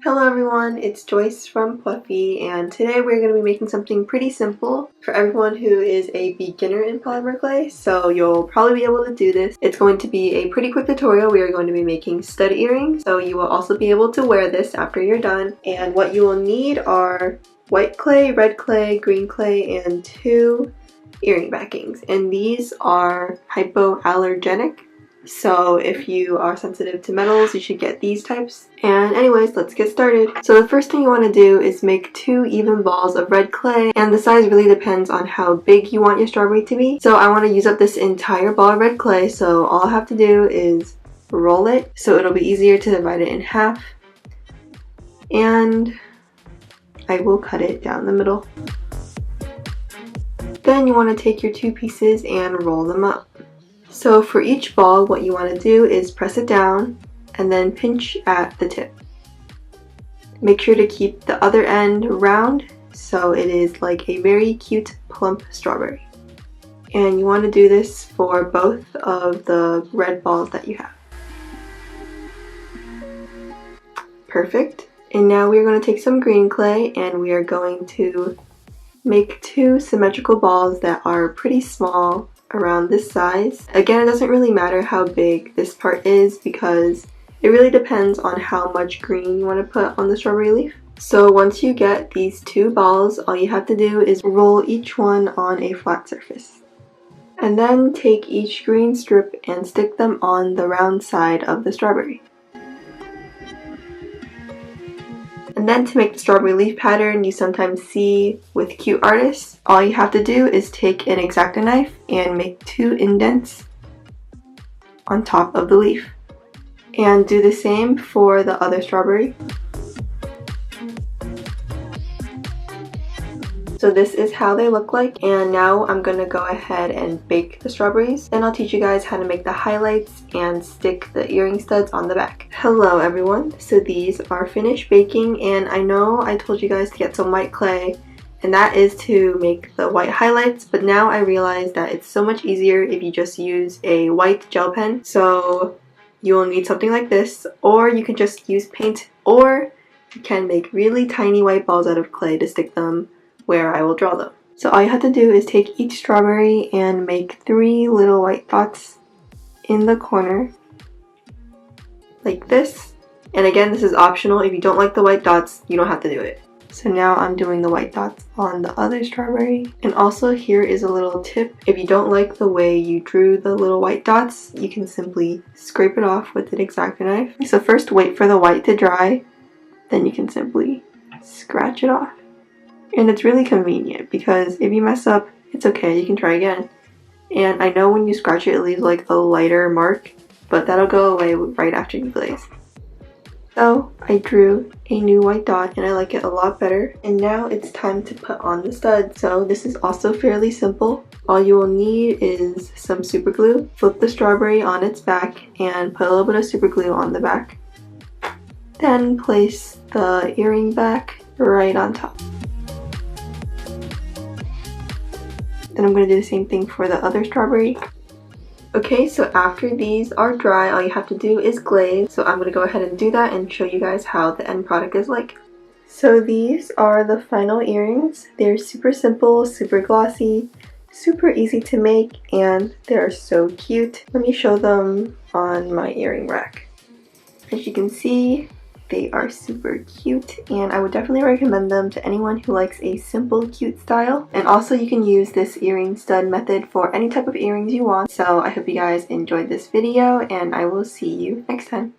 Hello everyone, it's Joyce from Pwuffy, and today we're going to be making something pretty simple for everyone who is a beginner in polymer clay, so you'll probably be able to do this. It's going to be a pretty quick tutorial. We are going to be making stud earrings, so you will also be able to wear this after you're done. And what you will need are white clay, red clay, green clay, and 2 earring backings. And these are hypoallergenic. So if you are sensitive to metals, you should get these types. And anyways, let's get started. So the first thing you want to do is make 2 even balls of red clay, and the size really depends on how big you want your strawberry to be. So I want to use up this entire ball of red clay, so all I have to do is roll it so it'll be easier to divide it in half. And I will cut it down the middle. Then you want to take your 2 pieces and roll them up. So for each ball, what you want to do is press it down and then pinch at the tip. Make sure to keep the other end round so it is like a very cute plump strawberry. And you want to do this for both of the red balls that you have. Perfect. And now we're going to take some green clay and we are going to make 2 symmetrical balls that are pretty small, around this size. Again, it doesn't really matter how big this part is because it really depends on how much green you want to put on the strawberry leaf. So once you get these 2 balls, all you have to do is roll each one on a flat surface. And then take each green strip and stick them on the round side of the strawberry. And then to make the strawberry leaf pattern you sometimes see with cute artists, all you have to do is take an X-Acto knife and make 2 indents on top of the leaf. And do the same for the other strawberry. So this is how they look like, and now I'm gonna go ahead and bake the strawberries. Then I'll teach you guys how to make the highlights and stick the earring studs on the back. Hello everyone, so these are finished baking, and I know I told you guys to get some white clay, and that is to make the white highlights, but now I realize that it's so much easier if you just use a white gel pen. So you will need something like this, or you can just use paint, or you can make really tiny white balls out of clay to stick them where I will draw them. So all you have to do is take each strawberry and make 3 little white dots in the corner like this. And again, this is optional. If you don't like the white dots, you don't have to do it. So now I'm doing the white dots on the other strawberry. And also here is a little tip. If you don't like the way you drew the little white dots, you can simply scrape it off with an X-Acto knife. So first wait for the white to dry, then you can simply scratch it off. And it's really convenient because if you mess up, it's okay, you can try again. And I know when you scratch it, it leaves like a lighter mark, but that'll go away right after you glaze. So I drew a new white dot and I like it a lot better. And now it's time to put on the studs. So this is also fairly simple. All you will need is some super glue. Flip the strawberry on its back and put a little bit of super glue on the back. Then place the earring back right on top. Then I'm going to do the same thing for the other strawberry. Okay, so after these are dry, all you have to do is glaze. So I'm going to go ahead and do that and show you guys how the end product is like. So these are the final earrings. They're super simple, super glossy, super easy to make, and they're so cute. Let me show them on my earring rack. As you can see, they are super cute, and I would definitely recommend them to anyone who likes a simple, cute style. And also you can use this earring stud method for any type of earrings you want. So I hope you guys enjoyed this video, and I will see you next time.